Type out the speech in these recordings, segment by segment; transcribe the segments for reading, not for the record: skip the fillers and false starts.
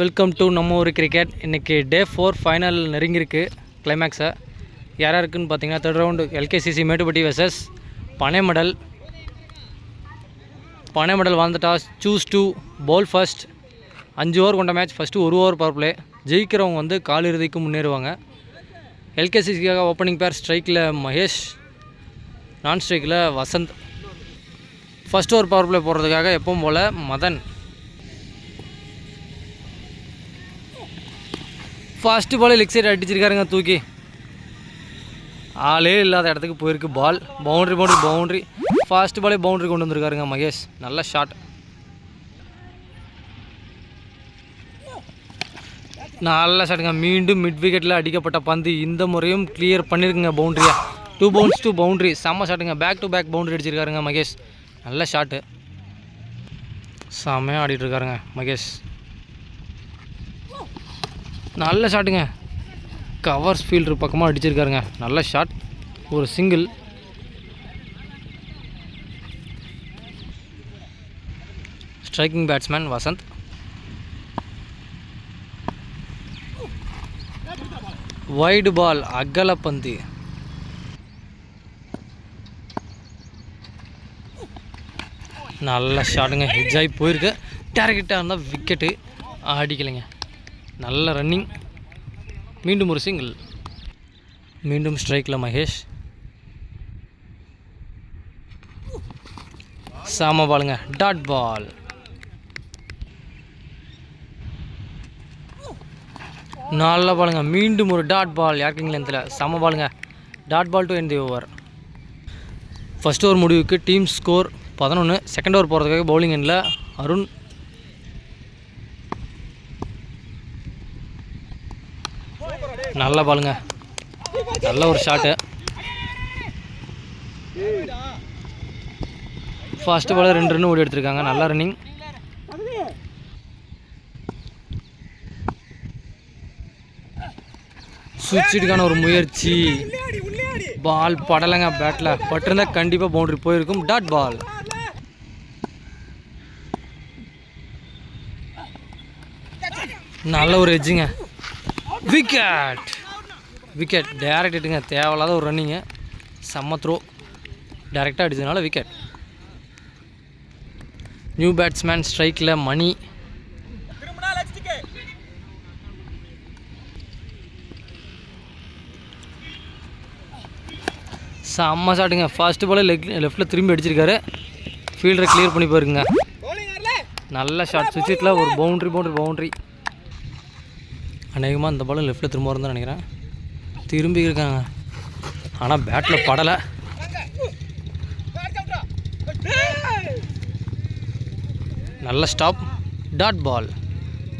Welcome to நம்ம ஊர் cricket. இன்றைக்கி டே 4 ஃபைனல் நெருங்கியிருக்கு கிளைமேக்ஸை. யாராக இருக்குதுன்னு பார்த்தீங்கன்னா third round LKCC Mettupatti versus Panaimadal. Panaimadal வாழ்ந்த toss choose to bowl first. 5 over கொண்ட match. First 1 over power play. ஜெயிக்கிறவங்க வந்து காலிறுதிக்கு முன்னேறுவாங்க. எல்கேசிசிக்காக ஓப்பனிங் பேர் ஸ்ட்ரைக்கில் மகேஷ், நான் ஸ்ட்ரைக்கில் Vasanth. First over power play போடுறதுக்காக எப்பவும் போல் Madhan. First ball leg side அடிச்சிருக்காருங்க தூக்கி. ஆளே இல்லாத இடத்துக்கு போயிருக்கு பால். பவுண்ட்ரி. ஃபஸ்ட்டு பாலே பவுண்ட்ரி கொண்டு வந்திருக்காருங்க மகேஷ். நல்ல ஷாட். நல்ல ஷாட்டுங்க. மீண்டும் மிட் விக்கெட்டில் அடிக்கப்பட்ட பந்து இந்த முறையும் கிளியர் பண்ணியிருக்குங்க பவுண்ட்ரியாக. 2 பவுன்ஸ் to பவுண்ட்ரி. செம்ம ஷாட்டுங்க. பேக் டு பேக் பவுண்ட்ரி அடிச்சிருக்காருங்க மகேஷ். நல்ல ஷாட்டு. செம்மையாக ஆடிட்டுருக்காருங்க மகேஷ். நல்ல ஷாட்டுங்க. கவர்ஸ் ஃபீல்டர் பக்கமாக அடிச்சிருக்காருங்க. நல்ல ஷாட். ஒரு single. Striking batsman Vasanth. Wide ball, அகலப்பந்து. நல்ல ஷாட்டுங்க. ஹிட்ஜாகி போயிருக்கு. டேரக்டாக இருந்தால் விக்கெட்டு. அடிக்கலைங்க. நல்ல ரன்னிங். மீண்டும் ஒரு சிங்கிள். மீண்டும் ஸ்ட்ரைக்கில் மகேஷ். சாம பாலுங்க. Dot ball. நல்ல பாலுங்க. மீண்டும் ஒரு டாட் பால். யார்கிங் லென்த்தில் சம பாலுங்க. Dot ball to end the over. First over முடிவுக்கு டீம் ஸ்கோர் 11. செகண்ட் ஓவர் போகிறதுக்காக பவுலிங் எண்டில் அருண். நல்ல பாலுங்க. நல்ல ஒரு ஷாட்டு. ஃபர்ஸ்ட் பால் 2 ரன் ஓடி எடுத்திருக்காங்க. நல்ல ரன்னிங். சுவிட்சுக்கான ஒரு முயற்சி. பால் படலைங்க பேட்டில். பட்டிருந்தால் கண்டிப்பாக பவுண்டரி போயிருக்கும். Dot ball. நல்ல ஒரு எட்ஜுங்க. Wicket direct ஹிட்டுங்க. தேவையில்லாத ஒரு ரன்னிங்கு. செம்ம த்ரோ. டேரெக்டாக அடிச்சதுனால விக்கெட். நியூ பேட்ஸ்மேன் ஸ்ட்ரைக்கில் மணி. செம்ம ஷாட்டுங்க. ஃபர்ஸ்ட் பால் லெஃப்ட்டில் திரும்பி அடிச்சிருக்காரு. ஃபீல்டரை கிளியர் பண்ணி போயிருக்குங்க. நல்ல ஷாட். சுவிட்சில் ஒரு பவுண்ட்ரி. அநேகமாக இந்த பாலும் லெஃப்ட்டில் திரும்ப வரும்னு நினைக்கிறேன். திரும்பி இருக்காங்க. ஆனால் பேட்டில் படலை. நல்ல ஸ்டாப். Dot ball.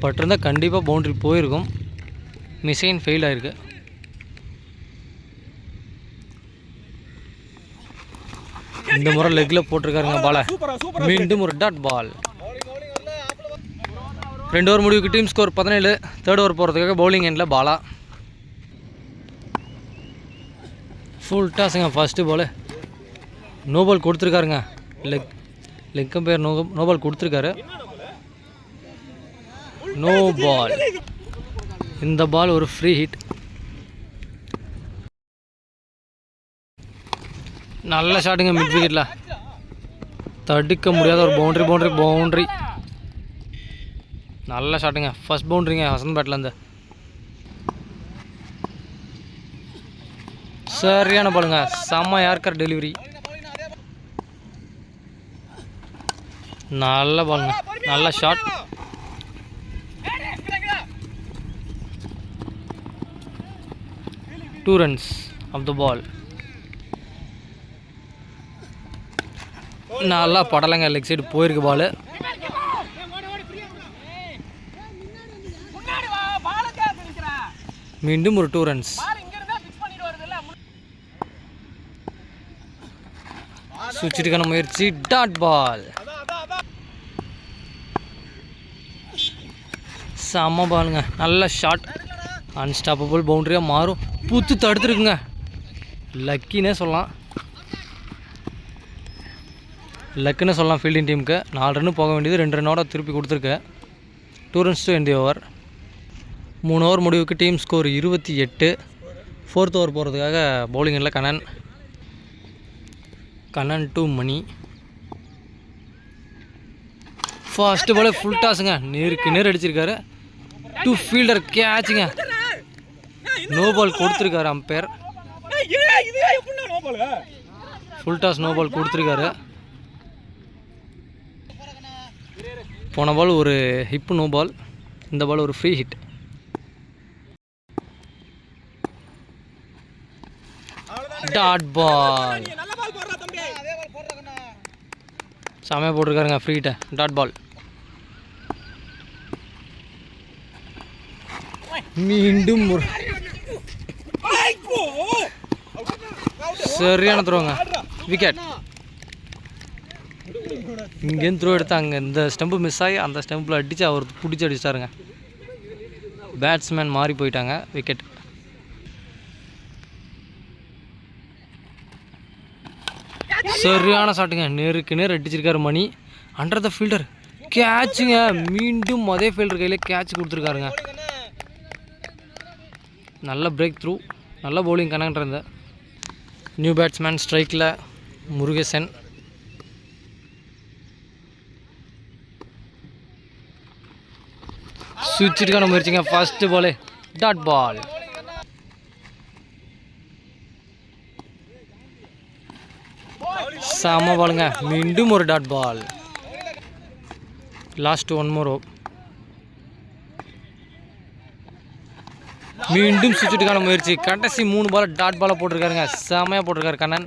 பட்டிருந்தால் கண்டிப்பாக பவுண்ட்ரி போயிருக்கும். மிஸ்ஸைன் ஃபெயில் ஆகிருக்கு. இந்த முறை லெக்கில் போட்டிருக்காருங்க பாலை. மீண்டும் ஒரு டாட் பால். 2 ஓவர் முடிவுக்கு டீம் ஸ்கோர் 17. தேர்ட் ஓவர் போகிறதுக்காக பவுலிங் எண்டில் பாலா. ஃபுல் டாஸுங்க. ஃபஸ்ட்டு பால் நோ பால் கொடுத்துருக்காருங்க. லெக் கம்பேர் நோ பால் கொடுத்துருக்காரு. No ball. இந்த பால் ஒரு ஃப்ரீ ஹிட். நல்ல ஷாட்டுங்க. மிட் விக்கெட்டில் தடுக்க முடியாத ஒரு பவுண்ட்ரி. நல்ல ஷாட்டுங்க. ஃபர்ஸ்ட் பவுண்ட்ரிங்க வசந்த் பேட்லேருந்து. சரியான பாலுங்க. செம்ம யார்கர் டெலிவரி. நல்ல பாலுங்க. நல்ல shot. Two runs off the ball. நல்லா படலைங்க. லெக் சைடு போயிருக்கு பால். மீண்டும் ஒரு 2 ரன்ஸ். சுவிட்சுக்கான முயற்சி. Dot ball. செம்ம பாலுங்க. நல்ல ஷாட். அன்ஸ்டாப்பபிள் பவுண்டரியாக மாறும். புத்து தடுத்துருக்குங்க. லக்கினே சொல்லலாம். லக்குன்னு சொல்லலாம் ஃபீல்டிங் டீமுக்கு. 4 ரன்னு போக வேண்டியது 2 ரன்னோட திருப்பி கொடுத்துருக்கு. 2 runs to end the over. 3 over முடிவுக்கு டீம் ஸ்கோர் 28. 4th ஓவர் போகிறதுக்காக பவுலிங்கில் Kannan to Mani. First ball full டாஸுங்க, நேருக்கு நேர் அடிச்சிருக்காரு. 2 ஃபீல்டர் கேட்சுங்க, நோ பால் கொடுத்துருக்காரு umpire. Full toss no ball கொடுத்துருக்காரு. போன பால் ஒரு ஹிப்பு நோ பால், இந்த பால் ஒரு ஃப்ரீ ஹிட். டாட் பால் செமையாக போட்டிருக்காருங்க, ஃப்ரீ ஹிட்டை. டாட் பால் மீண்டும் சரியான த்ரோங்க, விக்கெட். இங்கேருந்து த்ரோ எடுத்து அங்கே இந்த ஸ்டெம்பு மிஸ் ஆகி அந்த ஸ்டெம்பில் அடித்து அவர் பிடிச்சி அடிச்சிட்டாருங்க. பேட்ஸ்மேன் மாறி போயிட்டாங்க, விக்கெட். சரியான ஷாட்டுங்க, நேருக்கு நேர் அடிச்சிருக்காரு மணி. அண்டர் த ஃபீல்டர் கேட்சுங்க, மீண்டும் அதே ஃபீல்டர் கையில் கேட்ச் கொடுத்துருக்காருங்க. நல்ல பிரேக் த்ரூ, நல்ல பவுலிங் கனெக்ட் இருந்த நியூ பேட்ஸ்மேன் ஸ்ட்ரைக்கில் முருகேசன். சுவிட்சுக்கான முயற்சிங்க, ஃபர்ஸ்ட் பாலே டாட் பால். செம பாலுங்க, மீண்டும் ஒரு dot ball. Last 1 more over. மீண்டும் சுவிட்சுக்கான முயற்சி, கடைசி 3 பால் டாட் பாலை போட்டிருக்காருங்க, செமையாக போட்டிருக்காரு Kannan.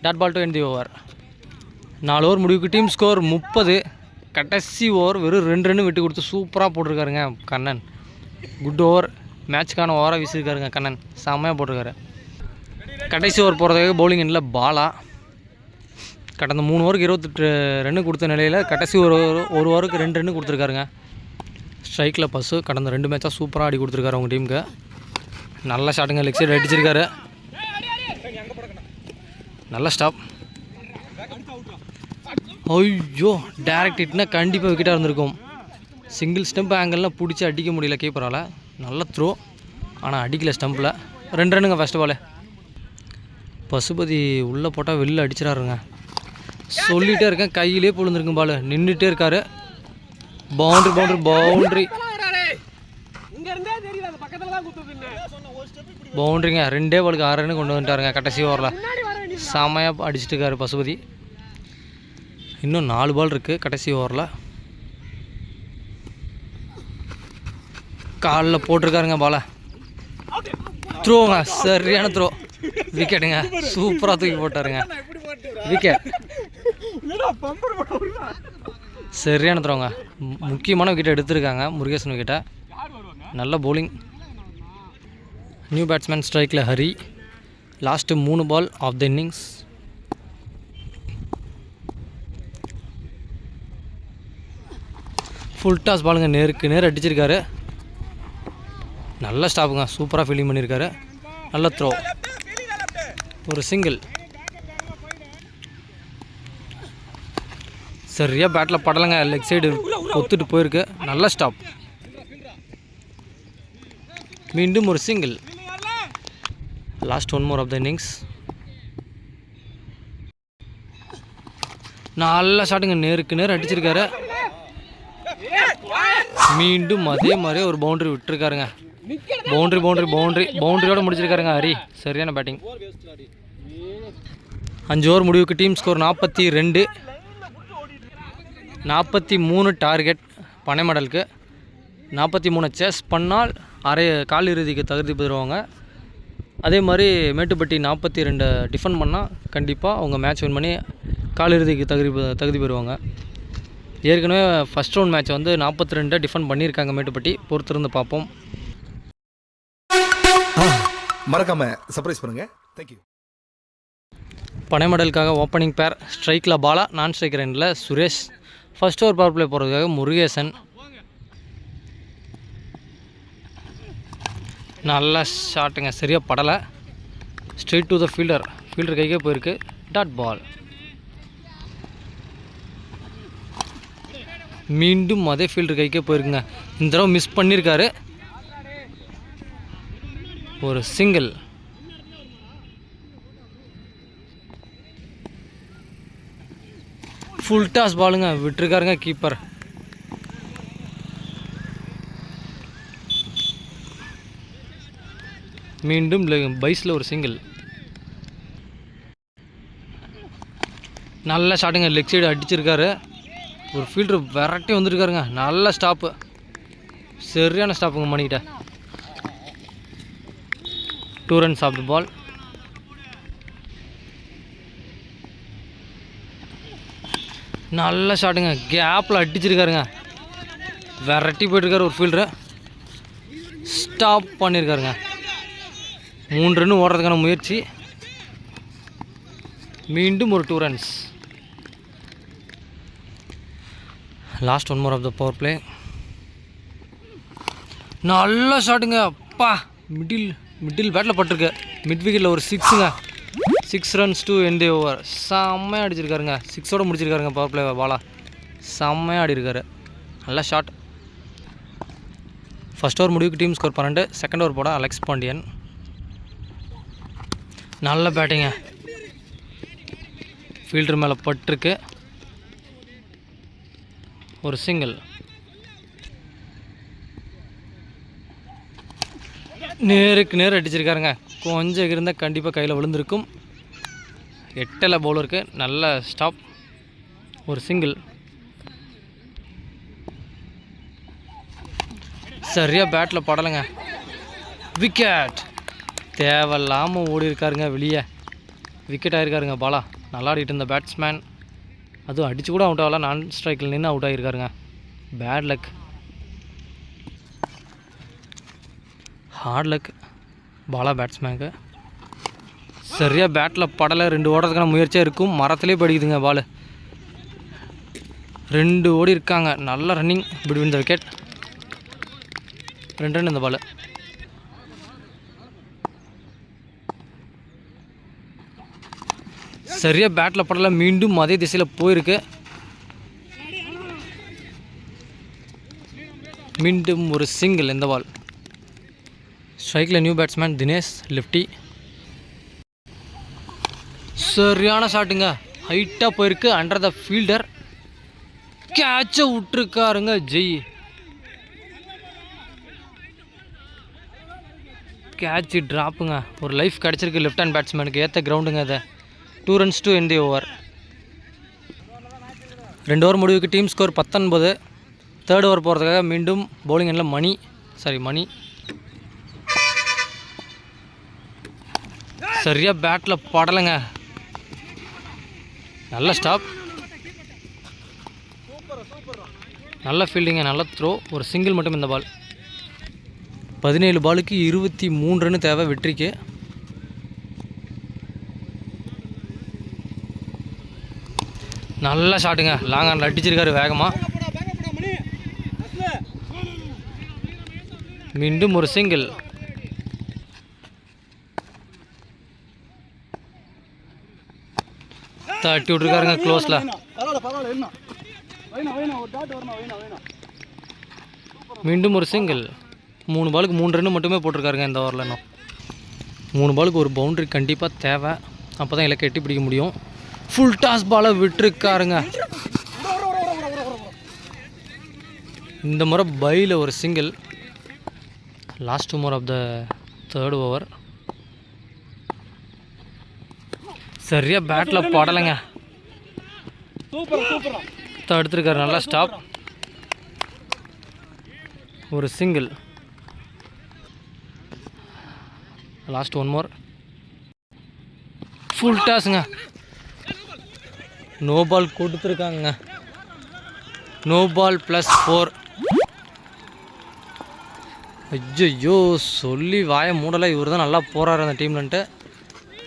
Dot ball to end the over. 4 over முடிவுக்கு டீம் ஸ்கோர் 30. கடைசி ஓவர் வெறும் 2 ரன் விட்டு கொடுத்து சூப்பராக போட்டிருக்காருங்க கண்ணன். குட் ஓவர், மேட்ச்க்கான ஓவராக வீசியிருக்காருங்க கண்ணன், செம்மையாக போட்டிருக்காரு. கடைசி ஓவர் போகிறதுக்காக பவுலிங் எண்ணில் பாலா. கடந்த 3 ஓவருக்கு 28 ரன்னு கொடுத்த நிலையில் கடைசி ஒரு ஓவருக்கு 2 ரன்னு கொடுத்துருக்காருங்க. ஸ்ட்ரைக்கில் பஸ்ஸு கடந்த 2 மேட்சாக சூப்பராக ஆடி கொடுத்துருக்காரு அவங்க டீமுக்கு. நல்ல ஷாட்டுங்க, லெக் சைடு அடிச்சிருக்காரு. நல்ல ஸ்டாப். ஐயோ, டேரக்ட் ஹிட்னா கண்டிப்பாக விக்கெட்டாக இருந்திருக்கும். சிங்கிள் ஸ்டெம்ப் ஆங்கிள்லாம் பிடிச்சி அடிக்க முடியல கீப்பரால். நல்ல த்ரோ, ஆனால் அடிக்கல ஸ்டம்பில். 2 ரன்னுங்க ஃபஸ்ட்டு பால். பசுபதி உள்ளே போட்டால் வெளில அடிச்சிடாருங்க. சொல்லிகிட்டே இருக்கேன், கையிலே பொழுந்துருக்கும் பால். நின்றுட்டே இருக்காரு. Boundary boundary boundary பவுண்ட்ரிங்க. 2 பாலுக்கு 6 ரன்னு கொண்டு வந்துட்டாருங்க கடைசி ஓவரில். செமையாக அடிச்சுட்டு இருக்காரு பசுபதி. இன்னும் 4 பால் இருக்குது கடைசி ஓவரில். காலில் போட்டிருக்காருங்க பாலை. த்ரோங்க, சரியான த்ரோ, விக்கெட்டுங்க. சூப்பராக தூக்கி போட்டாருங்க, விக்கெட். சரியான த்ரோங்க, முக்கியமான விக்கெட்டை எடுத்திருக்காங்க முருகேசன் விக்கெட்டை. நல்ல பவுலிங். நியூ பேட்ஸ்மேன் ஸ்ட்ரைக்கில் Hari. Last 3 ball off the innings. Full toss பாலுங்க, நேருக்கு நேர் அடிச்சிருக்காரு. நல்ல ஸ்டாப்புங்க, சூப்பராக ஃபீல்டிங் பண்ணியிருக்காரு. நல்ல த்ரோ, ஒரு சிங்கிள். சரியாக பேட்டில் படலைங்க, லெக் சைடு ஒத்துட்டு போயிருக்கு. நல்ல ஸ்டாப், மீண்டும் ஒரு single. Last 1 more of the innings. நல்ல ஷாட்டுங்க, நேருக்கு நேர் அடிச்சிருக்காரு. மீண்டும் அதே மாதிரி ஒரு பவுண்ட்ரி விட்டுருக்காருங்க. பவுண்ட்ரி பவுண்ட்ரி பவுண்ட்ரி பவுண்ட்ரியோடு முடிச்சிருக்காருங்க ஹரி. சரியான பேட்டிங். 5 ஓவர் முடிவுக்கு டீம் ஸ்கோர் 42. 43 டார்கெட் பனை மெடலுக்கு. 43 சேஸ் பண்ணால் கால் இறுதிக்கு தகுதி பெறுவாங்க. அதே மாதிரி மேட்டுப்பட்டி 42 டிஃபெண்ட் பண்ணால் கண்டிப்பாக அவங்க மேட்ச் வின் பண்ணி கால் இறுதிக்கு தகுதி பெறுவாங்க. ஏற்கனவே ஃபஸ்ட் ரவுண்ட் மேட்ச் வந்து 42 டிஃபெண்ட் பண்ணியிருக்காங்க மேட்டுப்பட்டி. பொறுத்திருந்து பார்ப்போம். மறக்காம சர்ப்ரைஸ் பண்ணுங்க. தேங்க்யூ. பனை மெடலுக்காக ஓப்பனிங் பேர் ஸ்ட்ரைக்கில் பாலா, நான் ஸ்ட்ரைக்கர் எண்டில் Suresh. First over power play போகிறதுக்காக முருகேசன். நல்ல ஷாட்டுங்க, சரியாக படலை. ஸ்ட்ரெயிட் டு த ஃபீல்டர் கைக்கே போயிருக்கு. டாட் பால். மீண்டும் அதே ஃபீல்டர் கைக்கே போயிருக்குங்க. இந்த தடவை மிஸ் பண்ணியிருக்காரு. ஒரு சிங்கிள். ஃபுல் டாஸ் பாலுங்க, விட்டுருக்காருங்க கீப்பர். மீண்டும் பைஸில் ஒரு சிங்கிள். நல்ல ஷாட்டுங்க, லெக் சைடு அடிச்சிருக்காரு. ஒரு ஃபீல்டர் விரட்டி வந்துருக்காருங்க. நல்ல ஸ்டாப்பு, சரியான ஸ்டாப்புங்க மணிக்கிட்ட. 2 runs ஆஃப் த பால். நல்ல ஷாட்டுங்க, கேப்பில் அடிச்சிருக்காருங்க. விரட்டி போயிட்டுருக்காரு ஒரு ஃபீல்டரு. ஸ்டாப் பண்ணியிருக்காருங்க. 3 ரன் ஓடுறதுக்கான முயற்சி. மீண்டும் ஒரு 2 runs. Last 1 more of the power play. நல்ல ஷாட்டுங்க, அப்பா மிடில் பேட்டில் பட்டிருக்கு. மிட் விக்கெட்டில் ஒரு 6ங்க. 6 runs to end the over. செம்மையாக அடிச்சிருக்காருங்க. 6ஓட முடிச்சிருக்காருங்க பவர் பிளே பாலா. செம்மையாக ஆடி இருக்காரு. நல்ல ஷாட். ஃபர்ஸ்ட் ஓவர் முடிவுக்கு டீம் ஸ்கோர் 12. செகண்ட் ஓவர் போட அலெக்ஸ் பாண்டியன். நல்ல பேட்டிங்க, ஃபீல்டர் மேலே பட்டிருக்கு. ஒரு சிங்கிள். நேருக்கு நேர் அடிச்சிருக்காருங்க. கொஞ்சம் இருந்தால் கண்டிப்பாக கையில் விழுந்திருக்கும். எட்டலை பவுலருக்கு. நல்ல ஸ்டாப். ஒரு சிங்கிள். சரியாக பேட்டில் படலைங்க. விக்கெட். தேவையில்லாமல் ஓடி இருக்காருங்க வெளியே. விக்கெட் ஆகிருக்காருங்க பாலா. நல்லா ஆடிட்டு இருந்த பேட்ஸ்மேன், அதுவும் அடித்து கூட அவுட் ஆகல. நான் ஸ்ட்ரைக்கில் நின்று அவுட் ஆகிருக்காருங்க. Bad luck, hard luck Bala பேட்ஸ்மேனுக்கு. சரியாக பேட்டில் படலை. 2 ஓடுறதுக்கான முயற்சியாக இருக்கும். மரத்துலேயே படிக்குதுங்க பால். 2 ஓடி இருக்காங்க. நல்ல running between the wicket. 2 run இந்த பால். சரியாக பேட்டில் படலை. மீண்டும் அதே திசையில் போயிருக்கு. மீண்டும் ஒரு சிங்கிள் இந்த பால். ஸ்ட்ரைக்கில் நியூ பேட்ஸ்மேன் தினேஷ், லெஃப்டி. சரியான ஷாட்டுங்க, ஹைட்டாக போயிருக்கு. Under the fielder. கேட்சை விட்டுருக்காருங்க ஜெய். கேட்சு ட்ராப்புங்க. ஒரு லைஃப் கிடச்சிருக்கு லெஃப்ட் ஹேண்ட் பேட்ஸ்மேனுக்கு. ஏற்ற கிரவுண்டுங்க அதை. 2 runs to end the over. 2 over முடிவுக்கு டீம் ஸ்கோர் 19. தேர்ட் ஓவர் போகிறதுக்காக மீண்டும் பவுலிங் எண்ணில் மணி. சரியாக பேட்டில் படலைங்க. நல்ல ஸ்டாப், நல்ல ஃபீல்டிங்க, நல்ல த்ரோ. ஒரு சிங்கிள் மட்டும் இந்த பால். 17 பாலுக்கு 23 ரன் தேவை வெற்றிக்கு. நல்ல ஷாட்டுங்க, லாங் ஆனில் அடிச்சிருக்காரு வேகமாக. மீண்டும் ஒரு சிங்கிள். தட்டி விட்டுருக்காருங்க க்ளோஸில். மீண்டும் ஒரு சிங்கிள். 3 பாலுக்கு 3 ரன் மட்டுமே போட்டிருக்காருங்க இந்த ஓவரில். இன்னும் 3 பாலுக்கு ஒரு பவுண்ட்ரி கண்டிப்பாக தேவை. அப்போ தான் இலக்கை எட்டி பிடிக்க முடியும். ஃபுல் டாஸ் பாலை விட்டுருக்காருங்க. இந்த முறை பையில் ஒரு single. Last 2 more of the third over. சரியாக பேட்டில் படலைங்க. தடுத்துருக்காரு. நல்லா ஸ்டாப். ஒரு சிங்கிள். Last 1 more. ஃபுல் டாஸுங்க. நோ பால் கொடுத்துருக்காங்க. No ball +4. ஐயோ சொல்லி வாயை மூடலை. இவர் தான் நல்லா போகிறாரு அந்த டீம்லன்ட்டு.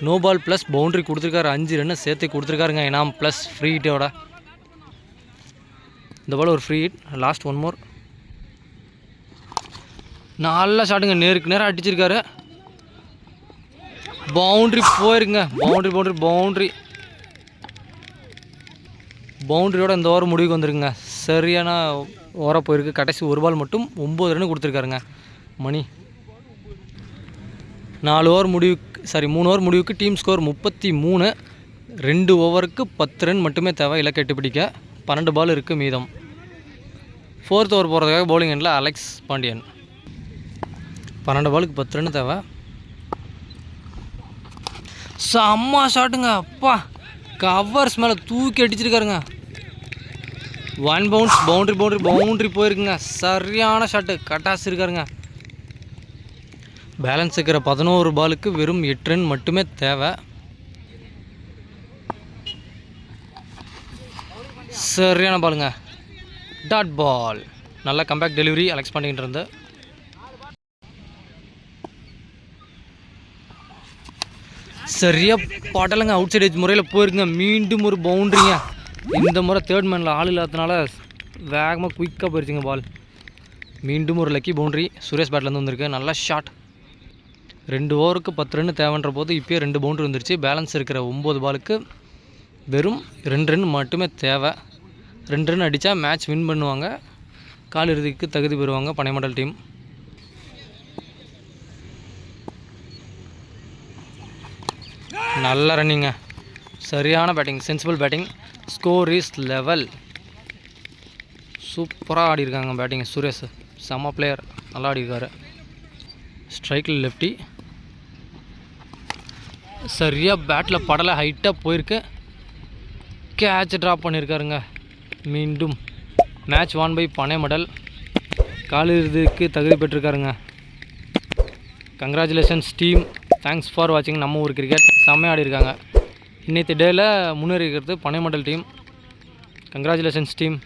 நோ பால் ப்ளஸ் பவுண்ட்ரி கொடுத்துருக்காரு. 5 ரன்னு சேர்த்து கொடுத்துருக்காருங்க இனாம் ப்ளஸ் ஃப்ரீ ஹிட்டோட. இந்த பால் ஒரு ஃப்ரீ ஹிட். Last 1 more. நல்ல ஷாட்டுங்க, நேருக்கு நேராக அடிச்சிருக்காரு. பவுண்ட்ரி போயிருங்க. பவுண்ட்ரியோட இந்த ஓவர் முடிவுக்கு வந்துருக்குங்க. சரியான ஓவராக போயிருக்கு. கடைசி ஒரு பால் மட்டும் 9 ரன் கொடுத்துருக்காருங்க மணி. 3 ஓவர் முடிவுக்கு டீம் ஸ்கோர் 33. 2 ஓவருக்கு 10 ரன் மட்டுமே தேவை இலக்கை எட்டு பிடிக்க. 12 பால் இருக்குது மீதம். 4th ஓவர் போகிறதுக்காக பவுலிங் எண்டில் அலெக்ஸ் பாண்டியன். 12 பாலுக்கு 10 ரன் தேவை. செம்ம ஷாட்டுங்க. அப்பா கவர்ஸ் மேலே தூக்கி அடிச்சிருக்காருங்க. 1 பவுன்ஸ் பவுண்ட்ரி போயிருக்குங்க. சரியான ஷாட்டு கட்டாஸ் இருக்காருங்க. பேலன்ஸ் இருக்கிற 11 பாலுக்கு வெறும் 8 ரன் மட்டுமே தேவை. சரியான பாலுங்க. Dot ball. நல்ல கம்பேக் டெலிவரி அலெக்ஸ் பாண்டியன் இருந்து. சரியா பாட்டலுங்க. அவுட் சைட் எட்ஜ் முறையில் போயிருக்குங்க. மீண்டும் ஒரு பவுண்ட்ரிங்க. இந்த முறை தேர்ட் மேனில் ஆள் இல்லாததுனால வேகமாக குயிக்காக போயிருச்சுங்க பால். மீண்டும் ஒரு லக்கி பவுண்ட்ரி சுரேஷ் பேட்லேருந்து வந்திருக்கு. நல்ல ஷாட். 2 ஓவருக்கு 10 ரன் தேவைன்ற போது இப்போயே 2 பவுண்ட்ரி வந்துருச்சு. பேலன்ஸ் இருக்கிற 9 பாலுக்கு வெறும் 2 ரன் மட்டுமே தேவை. 2 ரன் அடித்தா மேட்ச் வின் பண்ணுவாங்க. காலிறுதிக்கு தகுதி பெறுவாங்க பனைமண்டல் டீம். நல்ல ரன்னிங்க. சரியான batting, sensible batting. Score is level. சூப்பராக ஆடிருக்காங்க பேட்டிங். சுரேஷ் செம்ம பிளேயர், நல்லா ஆடிருக்காரு. ஸ்ட்ரைக்கில் லெஃப்டி. சரியாக பேட்டில் படலை, ஹைட்டாக போயிருக்கு. கேட்ச் ட்ராப் பண்ணியிருக்காருங்க. மீண்டும் மேட்ச் வான் பை பனைமடல். காலிறுதிக்கு தகுதி பெற்றிருக்காருங்க. Congratulations team. தேங்க்ஸ் ஃபார் வாட்சிங். நம்ம ஊர் கிரிக்கெட் செம்மையாக ஆடிருக்காங்க. இன்னைக்கு டேயில் முன்னேறி இருக்கிறது பனைமடல் டீம். Congratulations team.